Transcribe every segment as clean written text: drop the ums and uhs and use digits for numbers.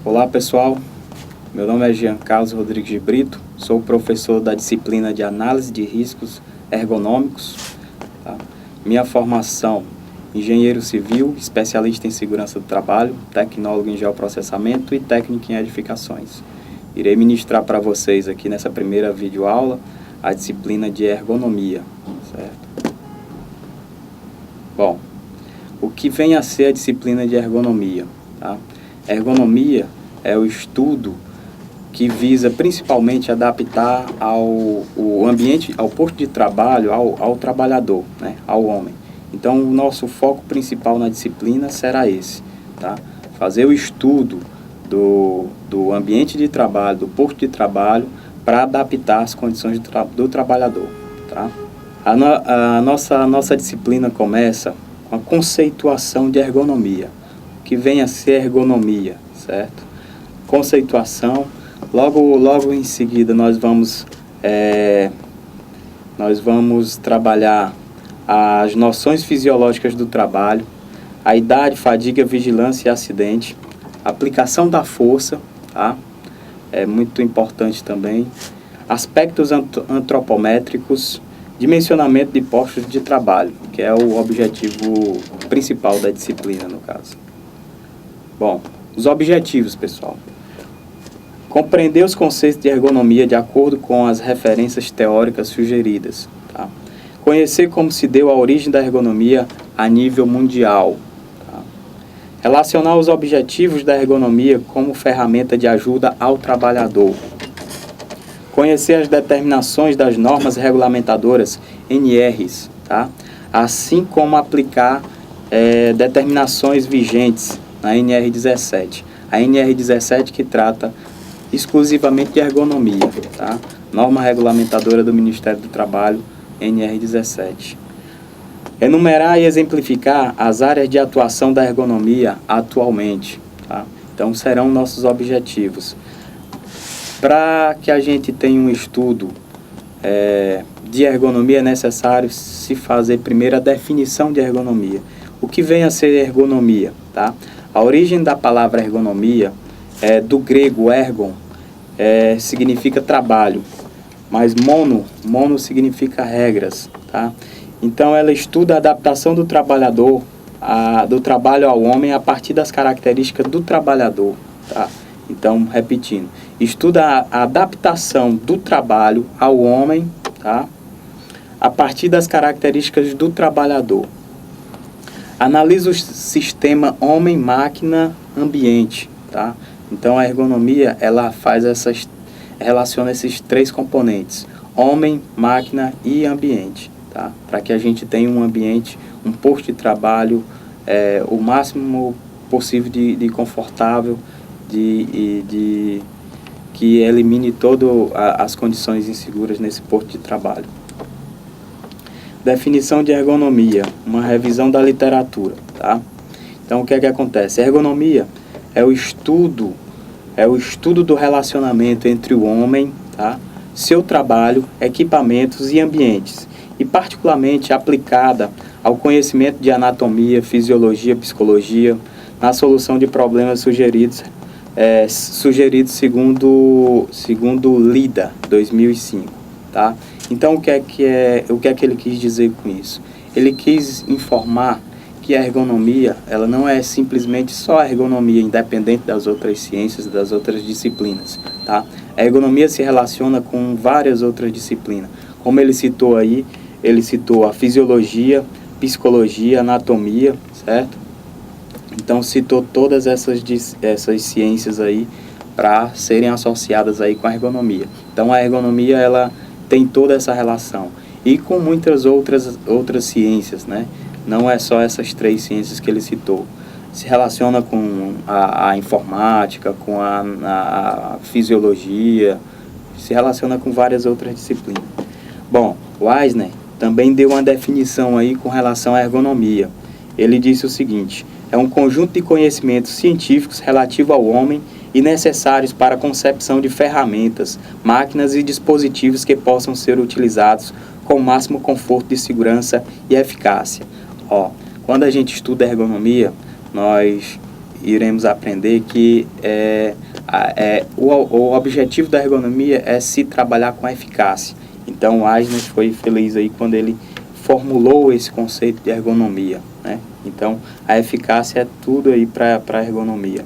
Olá pessoal, meu nome é Jean Carlos Rodrigues de Brito, sou professor da disciplina de Análise de Riscos Ergonômicos. Tá? Minha formação, engenheiro civil, especialista em segurança do trabalho, tecnólogo em geoprocessamento e técnico em edificações. Irei ministrar para vocês aqui nessa primeira videoaula a disciplina de ergonomia, certo? Bom, o que vem a ser a disciplina de ergonomia? Tá? Ergonomia é o estudo que visa principalmente adaptar ao ambiente, ao posto de trabalho, ao trabalhador, né, ao homem. Então, o nosso foco principal na disciplina será esse, tá? Fazer o estudo do ambiente de trabalho, do posto de trabalho, para adaptar as condições do trabalhador, tá? A nossa disciplina começa com a conceituação de ergonomia, que vem a ser ergonomia, certo? Conceituação, logo em seguida nós vamos trabalhar as noções fisiológicas do trabalho, a idade, fadiga, vigilância e acidente, aplicação da força, tá? É muito importante também, aspectos antropométricos, dimensionamento de postos de trabalho, que é o objetivo principal da disciplina, no caso. Bom, os objetivos, pessoal. Compreender os conceitos de ergonomia de acordo com as referências teóricas sugeridas. Tá? Conhecer como se deu a origem da ergonomia a nível mundial. Tá? Relacionar os objetivos da ergonomia como ferramenta de ajuda ao trabalhador. Conhecer as determinações das normas regulamentadoras, NRs, tá? Assim como aplicar determinações vigentes na NR17. A NR17 que trata exclusivamente de ergonomia, tá? Norma regulamentadora do Ministério do Trabalho, NR17. Enumerar e exemplificar as áreas de atuação da ergonomia atualmente, tá? Então serão nossos objetivos. Para que a gente tenha um estudo de ergonomia, é necessário se fazer primeiro a definição de ergonomia. O que vem a ser ergonomia, tá? A origem da palavra ergonomia é do grego ergon, significa trabalho, mas mono significa regras, tá? Então ela estuda a adaptação do trabalhador, do trabalho ao homem a partir das características do trabalhador, tá? Então, repetindo, estuda a adaptação do trabalho ao homem, tá? A partir das características do trabalhador. Analisa o sistema homem, máquina, ambiente, tá? Então a ergonomia, ela relaciona esses três componentes: homem, máquina e ambiente, tá? Para que a gente tenha um ambiente, um posto de trabalho o máximo possível de confortável, que elimine todas as condições inseguras nesse posto de trabalho. Definição de ergonomia, uma revisão da literatura, tá? Então, o que é que acontece? Ergonomia é o estudo do relacionamento entre o homem, tá? Seu trabalho, equipamentos e ambientes, e particularmente aplicada ao conhecimento de anatomia, fisiologia, psicologia, na solução de problemas sugeridos segundo Lida, 2005, tá? Então, o que é que ele quis dizer com isso? Ele quis informar que a ergonomia, ela não é simplesmente só a ergonomia, independente das outras ciências, das outras disciplinas, tá? A ergonomia se relaciona com várias outras disciplinas. Como ele citou aí, ele citou a fisiologia, psicologia, anatomia, certo? Então, citou todas essas ciências aí para serem associadas aí com a ergonomia. Então, a ergonomia, ela tem toda essa relação. E com muitas outras ciências, né? Não é só essas três ciências que ele citou. Se relaciona com a informática, com a fisiologia, se relaciona com várias outras disciplinas. Bom, Weisner também deu uma definição aí com relação à ergonomia. Ele disse o seguinte: é um conjunto de conhecimentos científicos relativo ao homem e necessários para a concepção de ferramentas, máquinas e dispositivos que possam ser utilizados com o máximo conforto de segurança e eficácia. Quando a gente estuda ergonomia, nós iremos aprender que o objetivo da ergonomia é se trabalhar com a eficácia. Então, o Eisner foi feliz aí quando ele formulou esse conceito de ergonomia, né? Então, a eficácia é tudo aí para a ergonomia.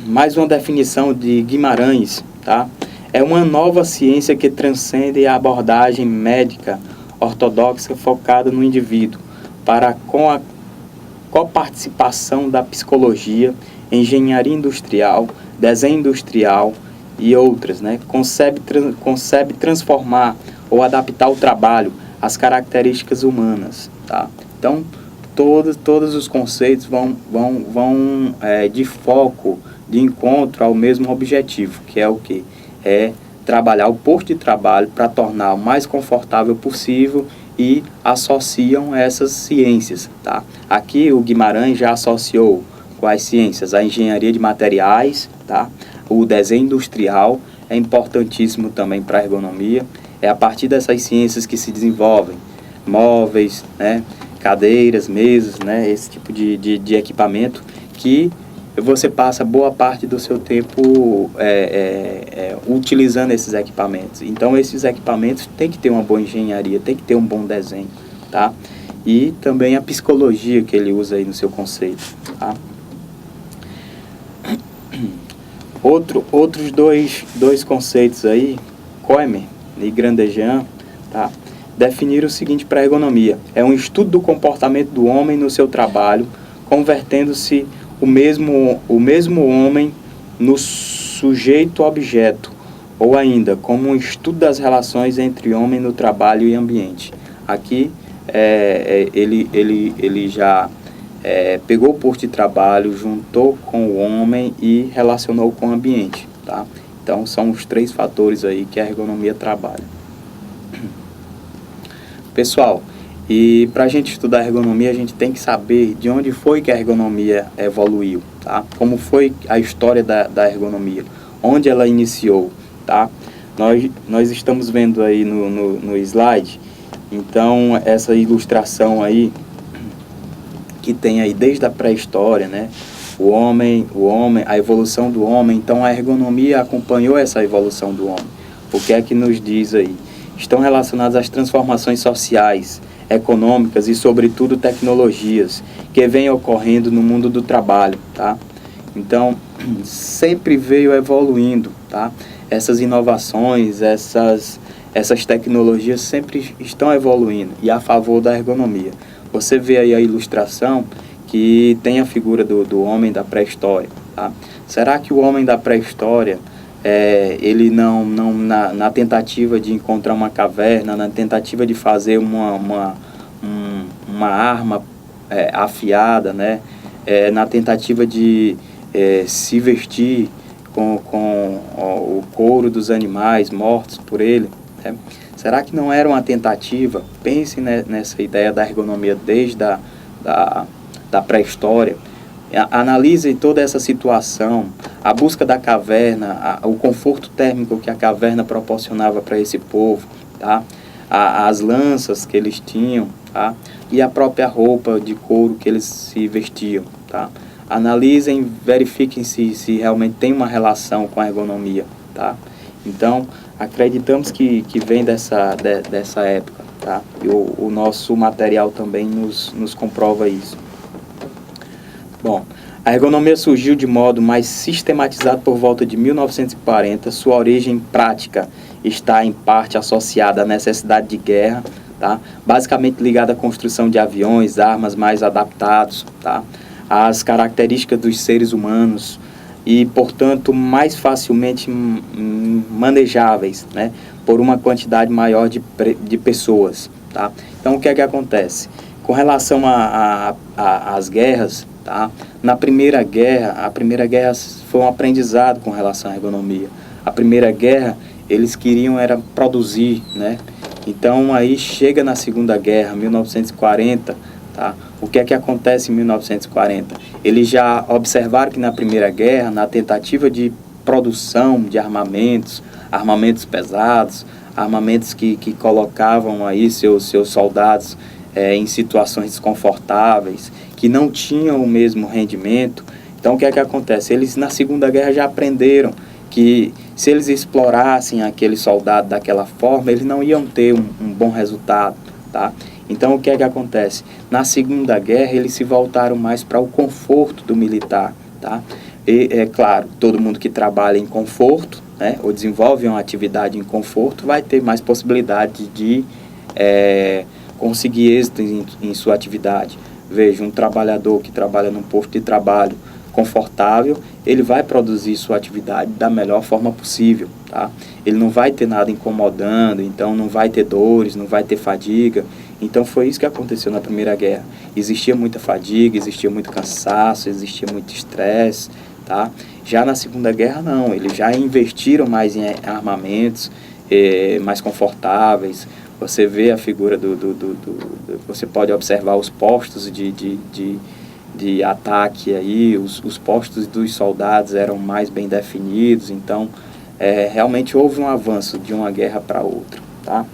Mais uma definição de Guimarães, tá? É uma nova ciência que transcende a abordagem médica ortodoxa focada no indivíduo, para com a coparticipação da psicologia, engenharia industrial, desenho industrial e outras, né? Concebe transformar ou adaptar o trabalho às características humanas, tá? Então, todos os conceitos vão de foco, de encontro ao mesmo objetivo, que é o quê? É trabalhar o posto de trabalho para tornar o mais confortável possível e associam essas ciências, tá? Aqui o Guimarães já associou com as ciências a engenharia de materiais, tá? O desenho industrial é importantíssimo também para a ergonomia. É a partir dessas ciências que se desenvolvem móveis, né? Cadeiras, mesas, né? Esse tipo de equipamento que você passa boa parte do seu tempo utilizando esses equipamentos. Então, esses equipamentos têm que ter uma boa engenharia, tem que ter um bom desenho, tá? E também a psicologia que ele usa aí no seu conceito, tá? Outros dois conceitos aí, Koemer e Grandjean, tá? Definiram o seguinte para a ergonomia: é um estudo do comportamento do homem no seu trabalho, convertendo-se o mesmo homem no sujeito-objeto, ou ainda como um estudo das relações entre homem no trabalho e ambiente. Aqui ele já pegou o posto de trabalho, juntou com o homem e relacionou com o ambiente, tá? Então são os 3 fatores aí que a ergonomia trabalha. Pessoal, e para a gente estudar a ergonomia, a gente tem que saber de onde foi que a ergonomia evoluiu, tá? Como foi a história da ergonomia, onde ela iniciou, tá? Nós estamos vendo aí no slide, então, essa ilustração aí, que tem aí desde a pré-história, né? O homem, a evolução do homem. Então, a ergonomia acompanhou essa evolução do homem. O que é que nos diz aí? Estão relacionadas às transformações sociais, econômicas e, sobretudo, tecnologias que vêm ocorrendo no mundo do trabalho, tá? Então, sempre veio evoluindo, tá? Essas inovações, essas tecnologias sempre estão evoluindo e a favor da ergonomia. Você vê aí a ilustração que tem a figura do homem da pré-história, tá? Será que o homem da pré-história, ele na tentativa de encontrar uma caverna, na tentativa de fazer uma arma afiada, né? Na tentativa de se vestir com o couro dos animais mortos por ele, né? Será que não era uma tentativa? Pense nessa ideia da ergonomia desde da pré-história. Analise toda essa situação, a busca da caverna, o conforto térmico que a caverna proporcionava para esse povo, tá? As lanças que eles tinham, tá? E a própria roupa de couro que eles se vestiam, tá? Analisem, verifiquem se realmente tem uma relação com a ergonomia, tá? Então, acreditamos que vem dessa época, tá? E o nosso material também nos comprova isso. Bom, a ergonomia surgiu de modo mais sistematizado por volta de 1940. Sua origem prática está em parte associada à necessidade de guerra, tá? Basicamente ligada à construção de aviões, armas mais adaptados, tá? Às características dos seres humanos e, portanto, mais facilmente manejáveis, né? Por uma quantidade maior de pessoas, tá? Então, o que é que acontece? Com relação às guerras, tá? A Primeira Guerra foi um aprendizado com relação à ergonomia. A Primeira Guerra, eles queriam era produzir, né? Então, aí chega na Segunda Guerra, 1940, tá? O que é que acontece em 1940? Eles já observaram que na Primeira Guerra, na tentativa de produção de armamentos pesados, armamentos que colocavam aí seus soldados em situações desconfortáveis, que não tinham o mesmo rendimento. Então, o que é que acontece? Eles, na Segunda Guerra, já aprenderam que se eles explorassem aquele soldado daquela forma, eles não iam ter um bom resultado, tá? Então, o que é que acontece? Na Segunda Guerra, eles se voltaram mais para o conforto do militar, tá? E, é claro, todo mundo que trabalha em conforto, né, ou desenvolve uma atividade em conforto, vai ter mais possibilidade de conseguir êxito em sua atividade. Veja, um trabalhador que trabalha num posto de trabalho confortável, ele vai produzir sua atividade da melhor forma possível, tá? Ele não vai ter nada incomodando, então não vai ter dores, não vai ter fadiga. Então foi isso que aconteceu na Primeira Guerra. Existia muita fadiga, existia muito cansaço, existia muito estresse, tá? Já na Segunda Guerra não, eles já investiram mais em armamentos mais confortáveis. Você vê a figura você pode observar os postos de ataque aí, os postos dos soldados eram mais bem definidos. Então realmente houve um avanço de uma guerra para outra, tá?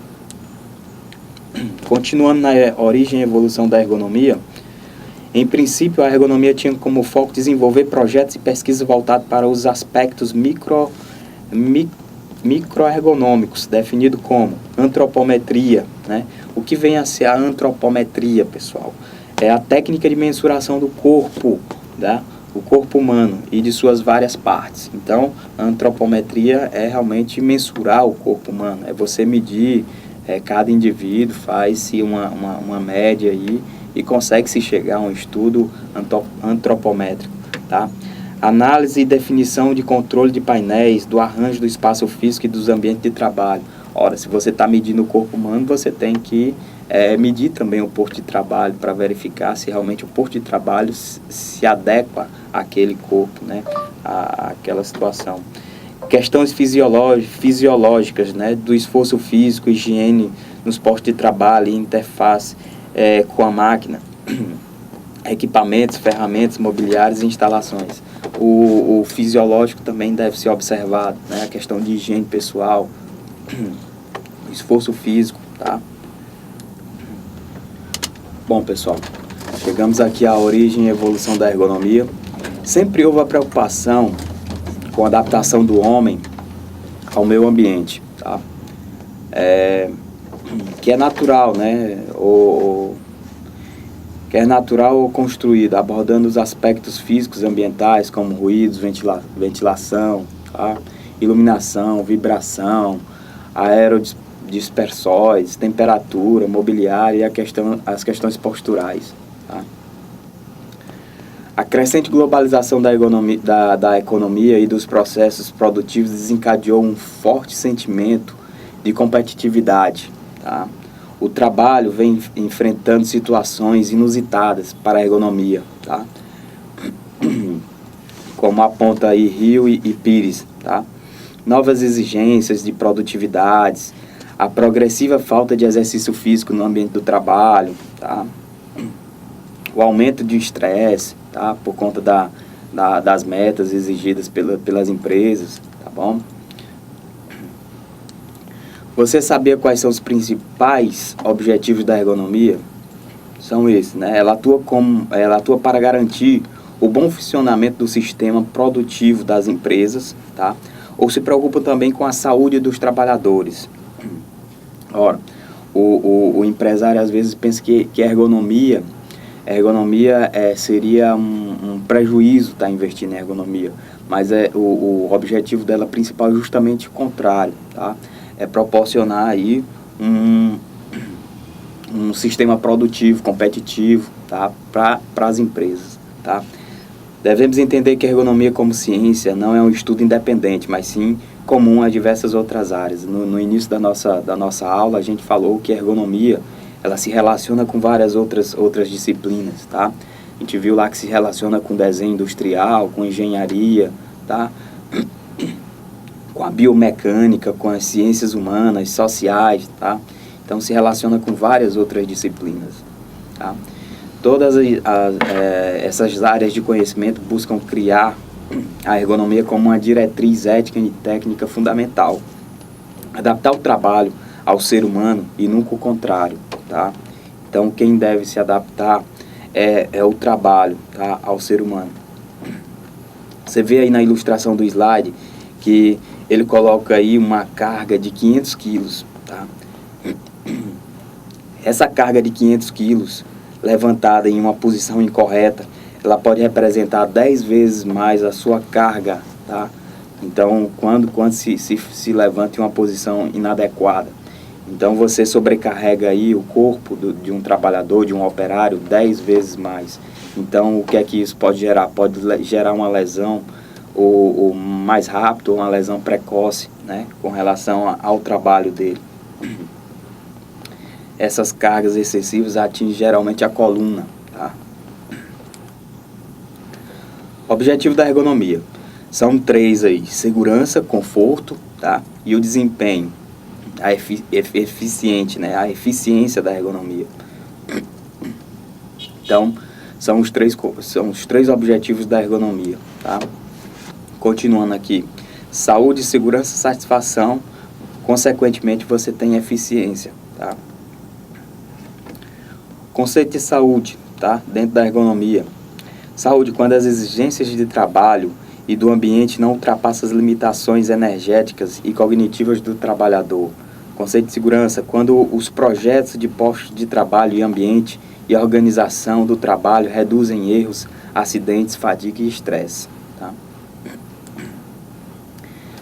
Continuando na origem e evolução da ergonomia, em princípio a ergonomia tinha como foco desenvolver projetos e pesquisas voltados para os aspectos microergonômicos, definido como antropometria, né? O que vem a ser a antropometria, pessoal? É a técnica de mensuração do corpo, tá? O corpo humano e de suas várias partes. Então, a antropometria é realmente mensurar o corpo humano, é você medir cada indivíduo, faz-se uma média aí e consegue-se chegar a um estudo antropométrico, tá? Análise e definição de controle de painéis, do arranjo do espaço físico e dos ambientes de trabalho. Ora, se você está medindo o corpo humano, você tem que medir também o posto de trabalho para verificar se realmente o posto de trabalho se adequa àquele corpo, né, àquela situação. Questões fisiológicas, né, do esforço físico, higiene nos postos de trabalho e interface com a máquina, equipamentos, ferramentas, mobiliários e instalações. O fisiológico também deve ser observado, né, a questão de higiene pessoal, esforço físico, tá? Bom, pessoal, chegamos aqui à origem e evolução da ergonomia. Sempre houve a preocupação com a adaptação do homem ao meio ambiente, tá? Que é natural, né? Que é natural ou construído, abordando os aspectos físicos e ambientais, como ruídos, ventilação, tá? Iluminação, vibração, aerodispersões, temperatura, mobiliário e as questões posturais, tá? A crescente globalização da economia e dos processos produtivos desencadeou um forte sentimento de competitividade, tá? O trabalho vem enfrentando situações inusitadas para a ergonomia, tá? Como aponta aí Rio e Pires, tá? Novas exigências de produtividades, a progressiva falta de exercício físico no ambiente do trabalho, tá? O aumento de estresse, tá? Por conta das metas exigidas pelas empresas, tá bom? Você sabia quais são os principais objetivos da ergonomia? São esses, né? Ela atua para garantir o bom funcionamento do sistema produtivo das empresas, tá? Ou se preocupa também com a saúde dos trabalhadores. Ora, o empresário às vezes pensa que a ergonomia seria um prejuízo estar investindo em ergonomia, mas o objetivo dela principal é justamente o contrário, tá? É proporcionar aí um sistema produtivo, competitivo, tá? Para as empresas, tá? Devemos entender que a ergonomia como ciência não é um estudo independente, mas sim comum a diversas outras áreas. No início da nossa aula, a gente falou que a ergonomia ela se relaciona com várias outras disciplinas, tá? A gente viu lá que se relaciona com desenho industrial, com engenharia, tá? Com a biomecânica, com as ciências humanas, sociais, tá? Então se relaciona com várias outras disciplinas, tá? Todas essas áreas de conhecimento buscam criar a ergonomia como uma diretriz ética e técnica fundamental. Adaptar o trabalho ao ser humano e nunca o contrário, tá? Então quem deve se adaptar é o trabalho, tá, ao ser humano. Você vê aí na ilustração do slide que ele coloca aí uma carga de 500 quilos, tá? Essa carga de 500 quilos levantada em uma posição incorreta, ela pode representar 10 vezes mais a sua carga, tá? Então, quando se levanta em uma posição inadequada, então você sobrecarrega aí o corpo de um trabalhador, de um operário, 10 vezes mais. Então, o que é que isso pode gerar? Pode gerar uma lesão ou mais rápido, uma lesão precoce, né, com relação ao trabalho dele. Essas cargas excessivas atingem geralmente a coluna, tá? Objetivo da ergonomia. São 3 aí: segurança, conforto, tá? E o desempenho, a eficiente, né? A eficiência da ergonomia. Então, são os três objetivos da ergonomia, tá? Continuando aqui: saúde, segurança, satisfação. Consequentemente, você tem eficiência, tá? Conceito de saúde, tá? Dentro da ergonomia. Saúde, quando as exigências de trabalho e do ambiente não ultrapassam as limitações energéticas e cognitivas do trabalhador. Conceito de segurança, quando os projetos de postos de trabalho e ambiente e a organização do trabalho reduzem erros, acidentes, fadiga e estresse, tá?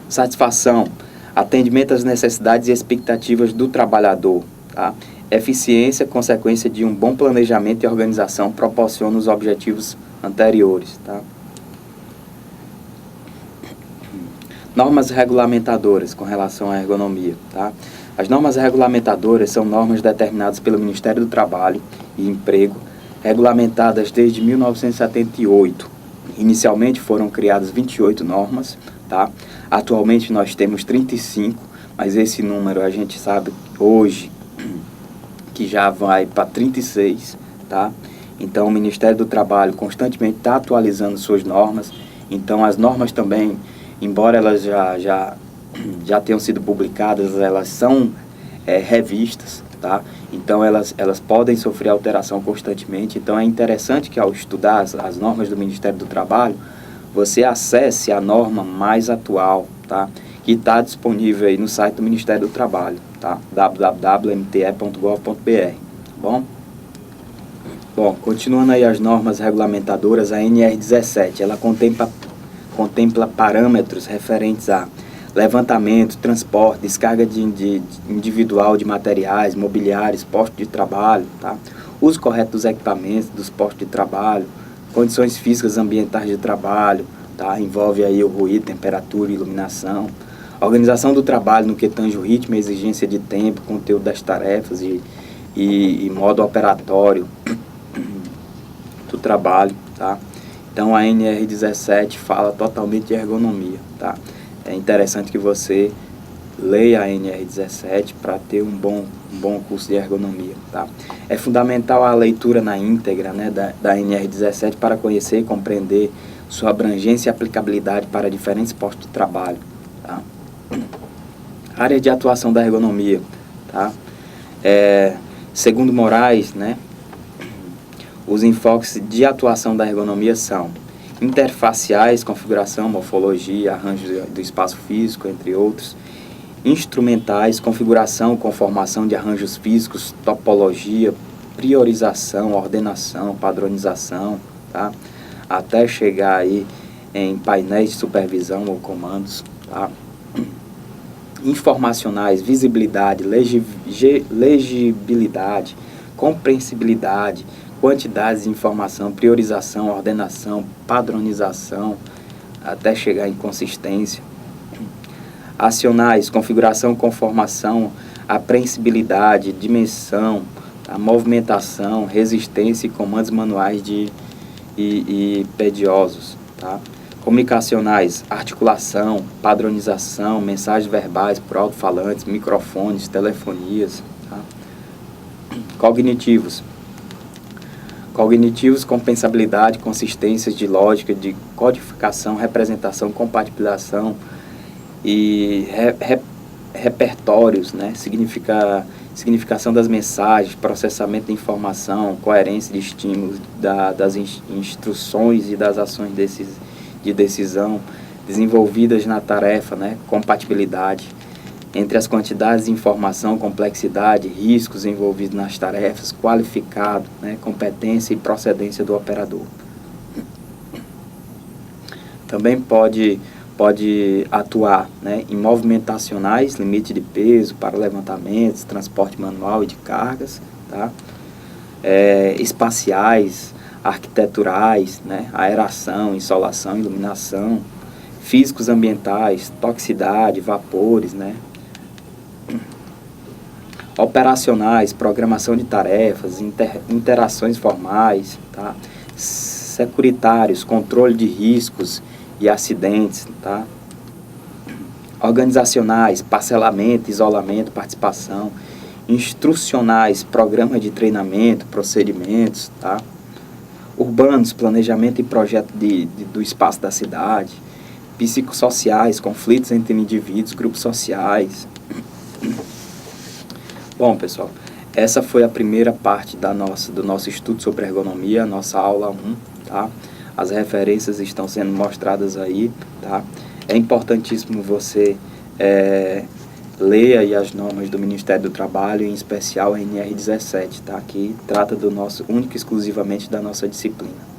Satisfação, atendimento às necessidades e expectativas do trabalhador, tá? Eficiência, consequência de um bom planejamento e organização, proporciona os objetivos anteriores, tá? Normas regulamentadoras com relação à ergonomia, tá? As normas regulamentadoras são normas determinadas pelo Ministério do Trabalho e Emprego, regulamentadas desde 1978. Inicialmente foram criadas 28 normas, tá? Atualmente nós temos 35, mas esse número a gente sabe hoje que já vai para 36, tá? Então o Ministério do Trabalho constantemente está atualizando suas normas. Então as normas também, embora elas já tenham sido publicadas, elas são revistas, tá? Então elas podem sofrer alteração constantemente. Então é interessante que ao estudar as normas do Ministério do Trabalho, você acesse a norma mais atual, tá? Que está disponível aí no site do Ministério do Trabalho, tá? www.mte.gov.br, tá bom? Continuando aí as normas regulamentadoras, a NR17, ela contempla parâmetros referentes a levantamento, transporte, descarga individual de materiais, mobiliários, postos de trabalho, tá? Uso correto dos equipamentos, dos postos de trabalho, condições físicas ambientais de trabalho, tá? Envolve aí o ruído, temperatura e iluminação. Organização do trabalho no que tange o ritmo e exigência de tempo, conteúdo das tarefas e modo operatório do trabalho, tá? Então a NR17 fala totalmente de ergonomia, tá? É interessante que você leia a NR17 para ter um bom curso de ergonomia, tá? É fundamental a leitura na íntegra, né, da NR17 para conhecer e compreender sua abrangência e aplicabilidade para diferentes postos de trabalho, tá? Área de atuação da ergonomia, tá? Segundo Moraes, né, os enfoques de atuação da ergonomia são interfaciais, configuração, morfologia, arranjo do espaço físico, entre outros. Instrumentais, configuração, conformação de arranjos físicos, topologia, priorização, ordenação, padronização, tá? Até chegar aí em painéis de supervisão ou comandos, tá? Informacionais, visibilidade, legibilidade, compreensibilidade, quantidades de informação, priorização, ordenação, padronização, até chegar em consistência. Acionais, configuração, conformação, apreensibilidade, dimensão, a movimentação, resistência e comandos manuais e pediosos, tá? Comunicacionais, articulação, padronização, mensagens verbais por alto-falantes, microfones, telefonias, tá? Cognitivos, compensabilidade, consistências de lógica, de codificação, representação, compatibilização e repertórios, né? Significa significação das mensagens, processamento de informação, coerência de estímulos, das instruções e das ações de decisão desenvolvidas na tarefa, né? Compatibilidade entre as quantidades de informação, complexidade, riscos envolvidos nas tarefas, qualificado, né? Competência e procedência do operador. Também pode atuar, né, em movimentacionais, limite de peso para levantamentos, transporte manual e de cargas, tá? Espaciais, arquiteturais, né, aeração, insolação, iluminação, físicos ambientais, toxicidade, vapores, né, operacionais, programação de tarefas, interações formais, tá? Securitários, controle de riscos e acidentes, tá? Organizacionais, parcelamento, isolamento, participação, instrucionais, programa de treinamento, procedimentos, tá? Urbanos, planejamento e projeto do espaço da cidade, psicossociais, conflitos entre indivíduos, grupos sociais. Bom, pessoal, essa foi a primeira parte do nosso estudo sobre ergonomia, nossa aula 1, tá? As referências estão sendo mostradas aí, tá? É importantíssimo você ler aí as normas do Ministério do Trabalho, em especial a NR17, tá? Que trata única e exclusivamente da nossa disciplina.